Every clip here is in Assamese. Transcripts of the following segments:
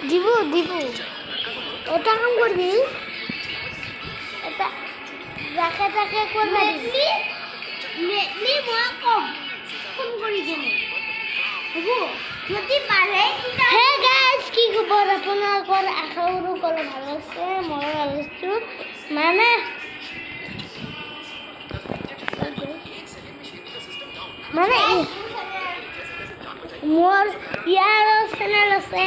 দিবু দিবু এটা কাম কৰবি এটা ৰাখে ৰাখে কৰবি নেটলি মই কম ফোন কৰি দিনে হ'ব যদি পাৰে হে গাইস কি খবৰ আপোনালোকৰ আশা কৰো সকলো ভাল আছে মই ভাল আছো মানে मोर यार चैनल আছে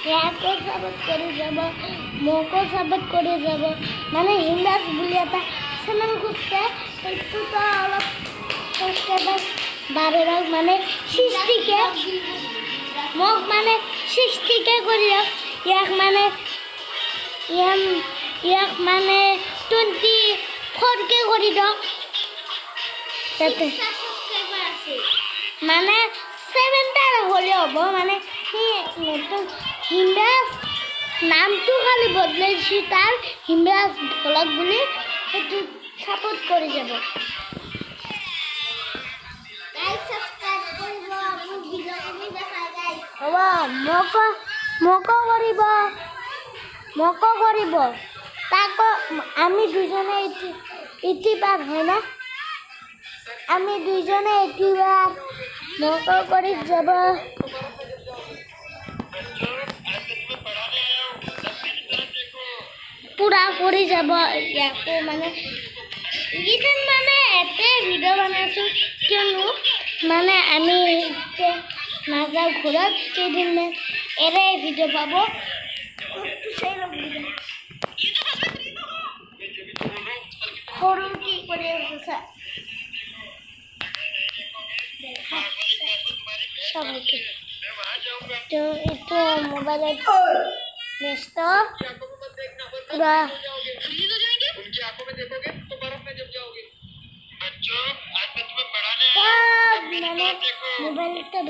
ইয়াকো সাপোর্ট কৰি যাব মোকো সাপোৰ্ট কৰি যাব মানে হিন্দাস বুলি এটা চ্যানেল খুলছে এইটোটা অলপ সাবস্ক্ৰাইবাৰ বাড়াওক মানে 60k মোক মানে 60k কৰি ইয়াক মানে 24k কৰি দিয়ক তাতে মানে 7টা হলে হ'ব মানে হিন্দাস নামটো খালি বদলাইছি তাৰ হিন্দাস ব্লগ বুলি সেইটো সাপোৰ্ট কৰি যাব গাইস সাবস্ক্ৰাইব কৰিব মোৰ ভিডিওখিনি দেখাই গাইস হ'ব মক কৰিব তাক আমি দুজনে ইতিবাৰ হয় না আমি দুজনে ইতিবাৰ মক কৰি যাব পুৰা কৰি যাব ইয়াকো মানে ইদিন মানে এতে ভিডিও বনাইছো কিয়নো মানে আমি নাযাও ঘৰত কেইদিন এৰে ভিডিও পাব সৰু কি কৰি আছে সবাইকে তো এটা মোবাইলত ব্যস্ত पूरा उनकी आंखों में देखोगे तो बर्फ में जम जाओगे बच्चों आज मैं तुम्हें पढ़ाने आया हूं मोबाइल का